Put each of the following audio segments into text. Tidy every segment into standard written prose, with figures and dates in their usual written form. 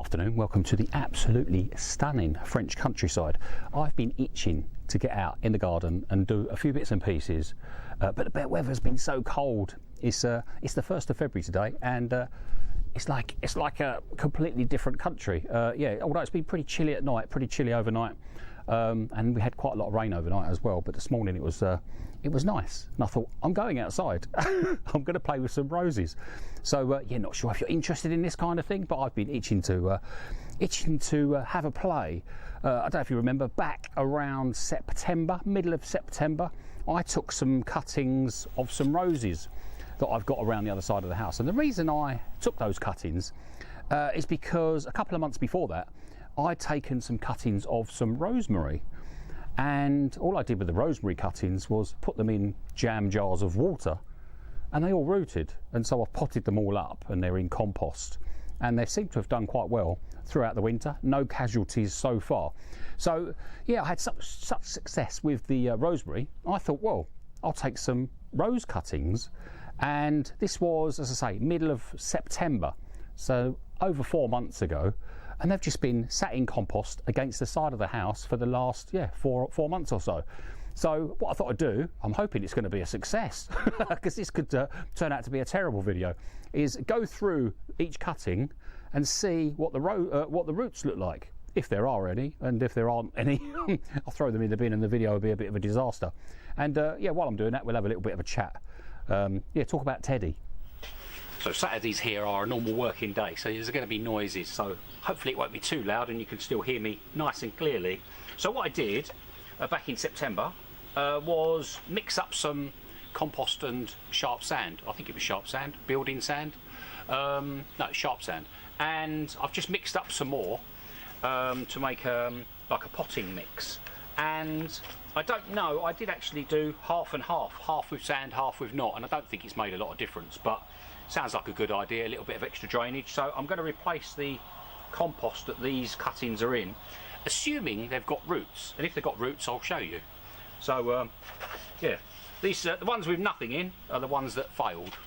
afternoon, welcome to the absolutely stunning French countryside. I've been itching to get out in the garden and do a few bits and pieces, but the weather's been so cold. It's the 1st of February today, and it's like a completely different country. Although it's been pretty chilly at night, pretty chilly overnight, and we had quite a lot of rain overnight as well. But this morning it was nice, and I thought, I'm going outside. I'm going to play with some roses. So not sure if you're interested in this kind of thing, but I've been itching to have a play. I don't know if you remember, back around September, middle of September, I took some cuttings of some roses that I've got around the other side of the house. And the reason I took those cuttings is because a couple of months before that, I'd taken some cuttings of some rosemary. And all I did with the rosemary cuttings was put them in jam jars of water, and they all rooted. And so I've potted them all up, and they're in compost. And they seem to have done quite well throughout the winter. No casualties so far. So yeah, I had such success with the rosemary. I thought, well, I'll take some rose cuttings. And this was, as I say, middle of September, so over 4 months ago, and they've just been sat in compost against the side of the house for the last four months or so. So what I thought I'd do, I'm hoping it's going to be a success, because this could turn out to be a terrible video, is go through each cutting and see what the roots look like, if there are any, and if there aren't any, I'll throw them in the bin and the video will be a bit of a disaster. And while I'm doing that, we'll have a little bit of a chat. Talk about Teddy. So Saturdays here are a normal working day, so there's going to be noises, so hopefully it won't be too loud and you can still hear me nice and clearly. So what I did back in September was mix up some compost and sharp sand. I think it was sharp sand, building sand. No, sharp sand. And I've just mixed up some more to make like a potting mix. And I don't know, I did actually do half and half with sand, half with not, and I don't think it's made a lot of difference, but sounds like a good idea, a little bit of extra drainage. So I'm going to replace the compost that these cuttings are in, assuming they've got roots, and if they've got roots I'll show you. So these the ones with nothing in are the ones that failed.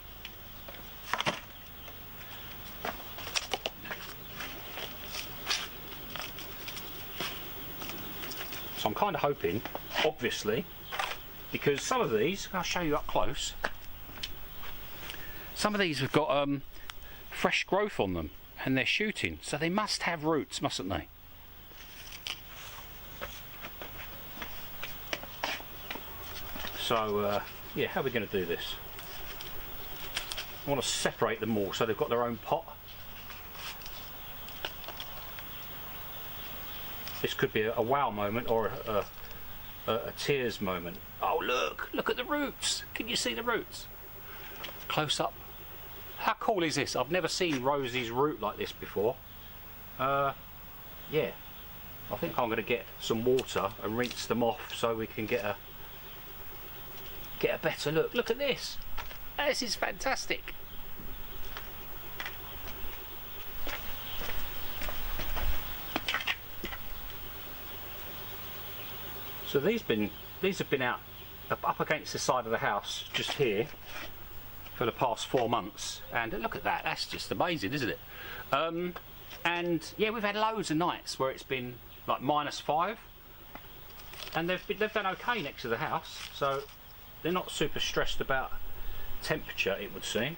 So I'm kind of hoping, obviously, because some of these, I'll show you up close, some of these have got fresh growth on them and they're shooting, so they must have roots, mustn't they? So how are we going to do this? I want to separate them all so they've got their own pot. This could be a wow moment or a tears moment. Oh look at the roots. Can you see the roots? Close up. How cool is this? I've never seen roses root like this before. I think I'm going to get some water and rinse them off so we can get a better look. Look at this. This is fantastic. So these have been out up against the side of the house just here for the past 4 months, and look at that, that's just amazing, isn't it? And yeah, we've had loads of nights where it's been like -5, and they've done okay next to the house, so they're not super stressed about temperature, it would seem.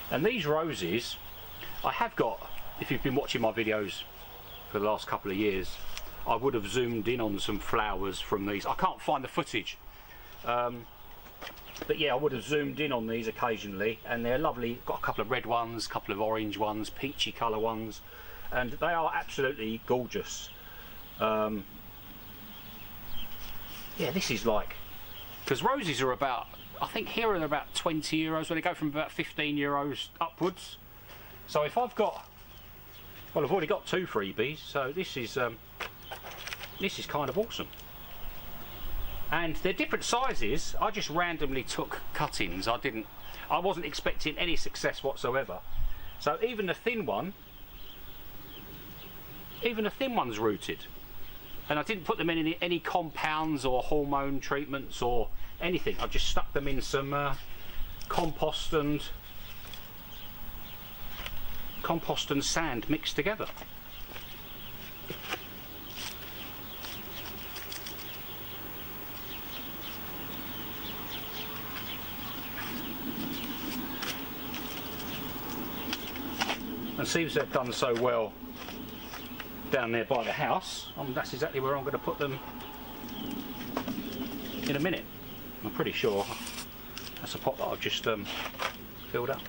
And these roses, I have got, if you've been watching my videos for the last couple of years, I would have zoomed in on some flowers from these. I can't find the footage, but yeah, I would have zoomed in on these occasionally, and they're lovely. Got a couple of red ones, a couple of orange ones, peachy colour ones, and they are absolutely gorgeous. This is like, because roses are about, I think here are about 20 euros, when they go from about 15 euros upwards. So if I've got, well, I've already got 2 freebies, so this is kind of awesome. And they're different sizes. I just randomly took cuttings. I wasn't expecting any success whatsoever. So even the thin one's rooted. And I didn't put them in any compounds or hormone treatments or anything. I just stuck them in some compost and sand mixed together. And seems they've done so well down there by the house. That's exactly where I'm going to put them in a minute. I'm pretty sure that's a pot that I've just filled up.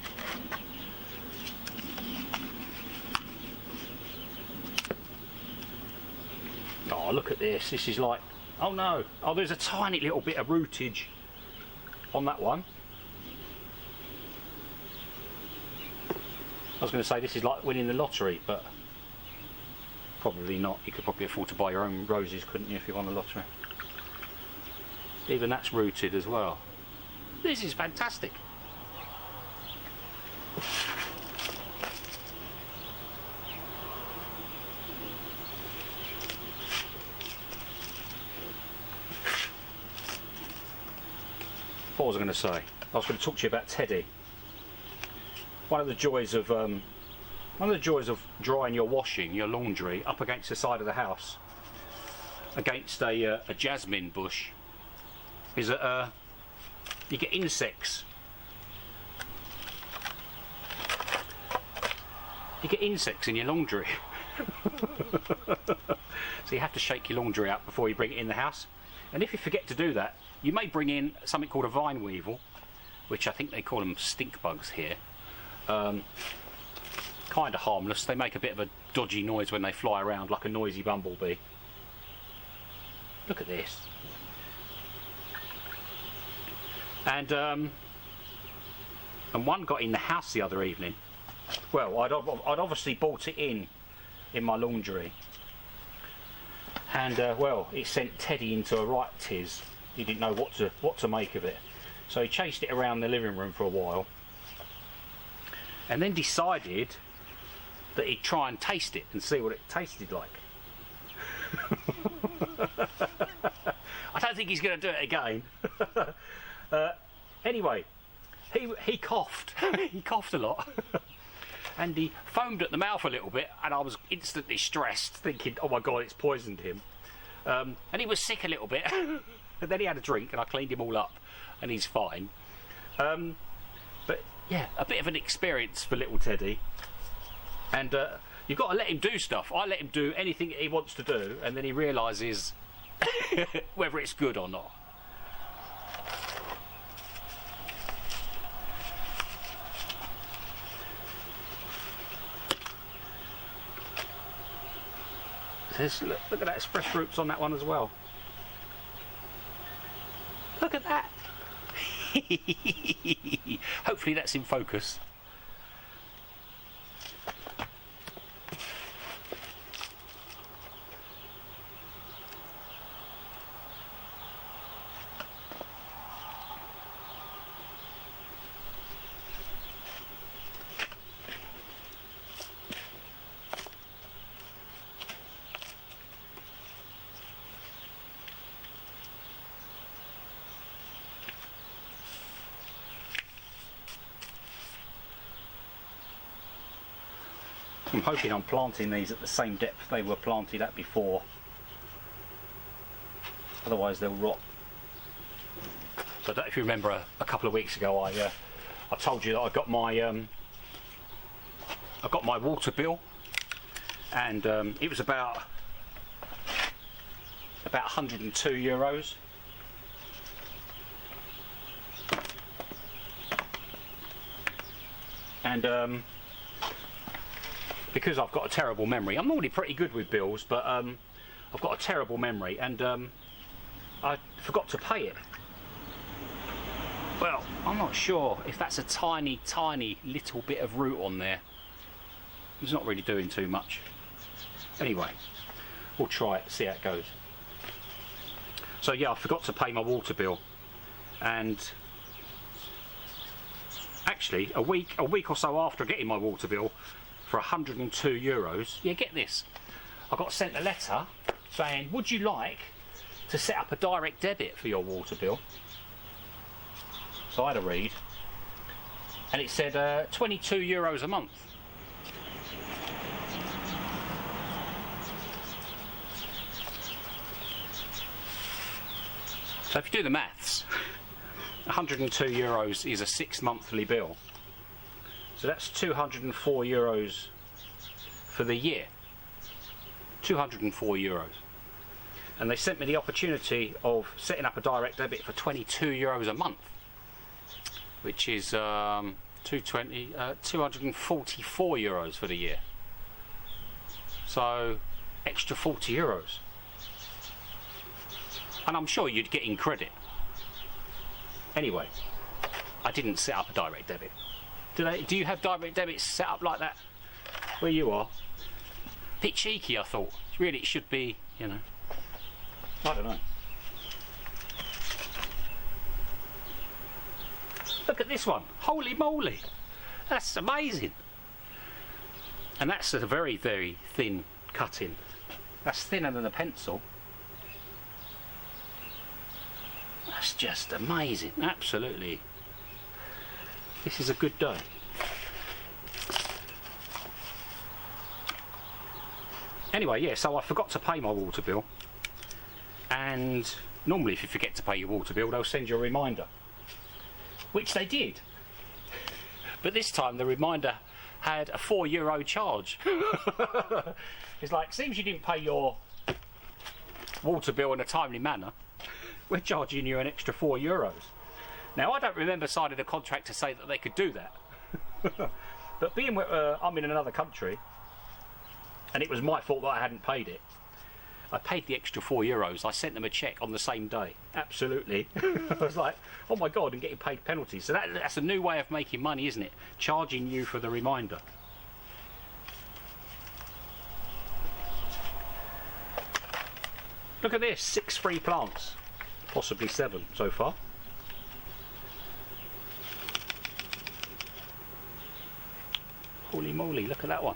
Oh, look at this. This is like, oh no, oh, there's a tiny little bit of rootage on that one. I was going to say this is like winning the lottery, but probably not. You could probably afford to buy your own roses, couldn't you, if you won the lottery? Even that's rooted as well. This is fantastic. What was I going to say? I was going to talk to you about Teddy. One of the joys of drying your washing, your laundry, up against the side of the house, against a jasmine bush, is that you get insects. You get insects in your laundry. So you have to shake your laundry out before you bring it in the house. And if you forget to do that, you may bring in something called a vine weevil, which I think they call them stink bugs here. Kind of harmless. They make a bit of a dodgy noise when they fly around, like a noisy bumblebee. Look at this. And one got in the house the other evening. Well, I'd obviously bought it in my laundry, and well, it sent Teddy into a right tiz. He didn't know what to make of it, so he chased it around the living room for a while, and then decided that he'd try and taste it and see what it tasted like. I don't think he's going to do it again. Anyway, he coughed. He coughed a lot. And he foamed at the mouth a little bit, and I was instantly stressed, thinking, oh my god, it's poisoned him. And he was sick a little bit. And then he had a drink, and I cleaned him all up, and he's fine. But yeah, a bit of an experience for little Teddy. And you've got to let him do stuff. I let him do anything he wants to do, and then he realises whether it's good or not. Look at that, there's fresh roots on that one as well. Look at that. Hopefully that's in focus. I'm hoping I'm planting these at the same depth they were planted at before, otherwise they'll rot. So I don't know if you remember a couple of weeks ago I told you that I got my water bill, and it was about €102. And because I've got a terrible memory, I'm normally pretty good with bills, but I've got a terrible memory, and I forgot to pay it. Well, I'm not sure if that's a tiny little bit of root on there. It's not really doing too much. Anyway, we'll try it, see how it goes. So yeah, I forgot to pay my water bill, and actually a week or so after getting my water bill for €102, yeah, get this, I got sent a letter saying, would you like to set up a direct debit for your water bill? So I had a read, and it said €22 a month. So if you do the maths, €102 is a 6 monthly bill. So that's €204 for the year. €204. And they sent me the opportunity of setting up a direct debit for €22 a month, which is €244 for the year. So extra €40. And I'm sure you'd get in credit. Anyway, I didn't set up a direct debit. Do you have direct debits set up like that where you are? Bit cheeky, I thought. Really, it should be, you know, I don't know. Look at this one. Holy moly. That's amazing. And that's a very, very thin cutting. That's thinner than a pencil. That's just amazing. Absolutely. This is a good day. Anyway, yeah, so I forgot to pay my water bill. And normally if you forget to pay your water bill, they'll send you a reminder. Which they did. But this time the reminder had a €4 charge. It's like, seems you didn't pay your water bill in a timely manner. We're charging you an extra €4. Now, I don't remember signing a contract to say that they could do that. But being I'm in another country, and it was my fault that I hadn't paid it, I paid the extra €4. I sent them a cheque on the same day. Absolutely. I was like, oh my God, and getting paid penalties. So that's a new way of making money, isn't it? Charging you for the reminder. Look at this, 6 free plants. Possibly 7 so far. Holy moly, look at that one.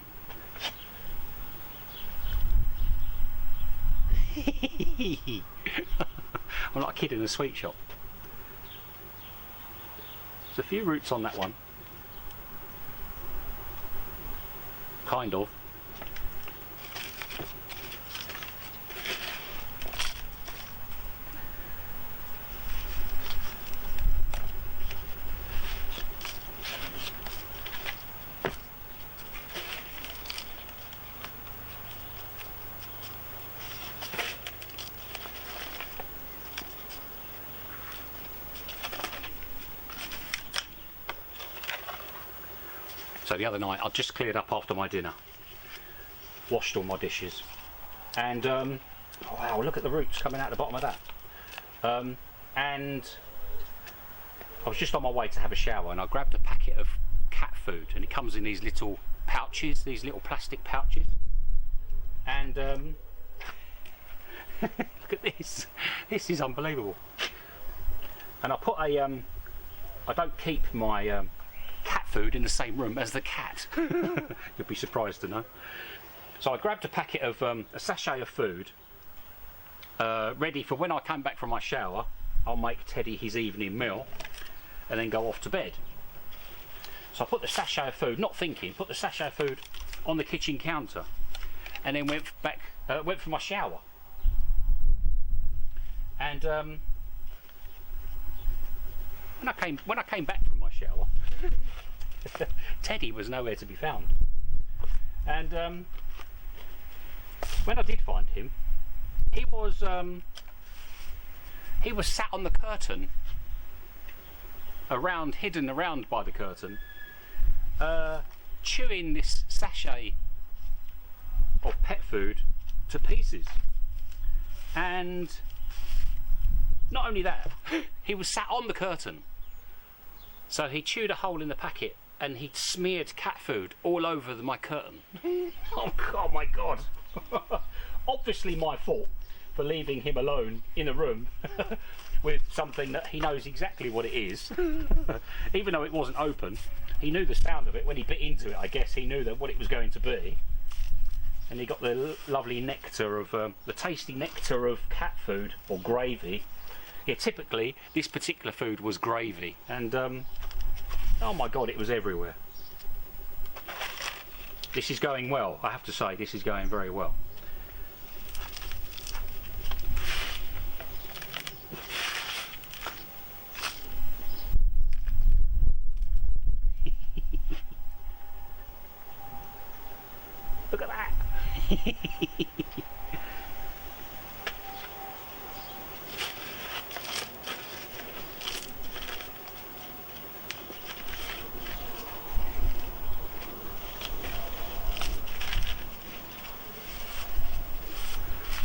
I'm like a kid in a sweet shop. There's a few roots on that one. Kind of. So the other night I just cleared up after my dinner, washed all my dishes, and oh wow, look at the roots coming out the bottom of that. And I was just on my way to have a shower, and I grabbed a packet of cat food, and it comes in these little pouches, these little plastic pouches, and look at this. This is unbelievable. And I put a I don't keep my cat food in the same room as the cat. You'd be surprised to know. So I grabbed a packet of a sachet of food, ready for when I come back from my shower. I'll make Teddy his evening meal and then go off to bed. So I put the sachet of food, not thinking, put the sachet of food on the kitchen counter, and then went for my shower. And when I came back from my shower, Teddy was nowhere to be found. And when I did find him, he was sat on the curtain, hidden around by the curtain, chewing this sachet of pet food to pieces. And not only that, he was sat on the curtain. So he chewed a hole in the packet and he smeared cat food all over my curtain. Oh my God. Obviously my fault for leaving him alone in a room with something that he knows exactly what it is. Even though it wasn't open, he knew the sound of it when he bit into it. I guess he knew that what it was going to be. and you got the lovely nectar of the tasty nectar of cat food or gravy. Yeah, typically this particular food was gravy, and oh my god, it was everywhere. This is going well, I have to say. This is going very well. Look at that.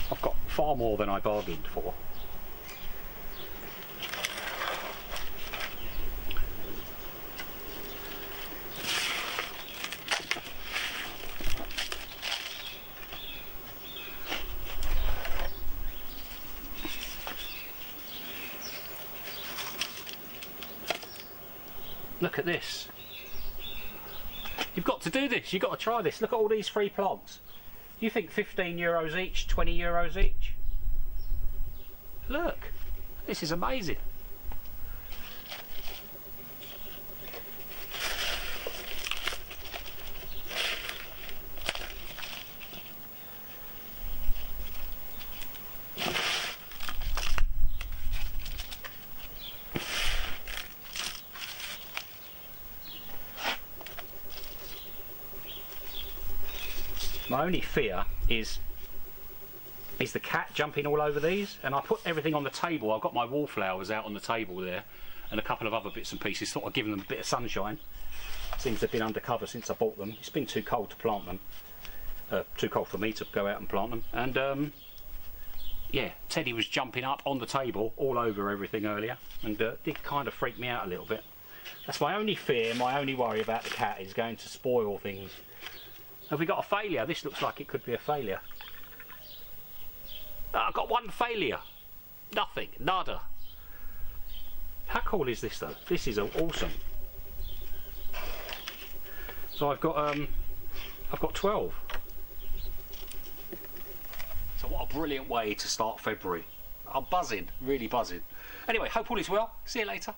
I've got far more than I bargained for. Look at this. You've got to do this, you've got to try this. Look at all these free plants. You think 15 euros each, 20 euros each? Look, this is amazing. My only fear is the cat jumping all over these, and I put everything on the table. I've got my wallflowers out on the table there, and a couple of other bits and pieces. Thought I'd give them a bit of sunshine. Seems they've been undercover since I bought them. It's been too cold to plant them. Too cold for me to go out and plant them. And yeah, Teddy was jumping up on the table all over everything earlier, and did kind of freak me out a little bit. That's my only fear, my only worry about the cat is going to spoil things. Have we got a failure? This looks like it could be a failure. Oh, I've got one failure. Nothing. Nada. How cool is this though? This is awesome. So I've got 12. So what a brilliant way to start February. I'm buzzing, really buzzing. Anyway, hope all is well. See you later.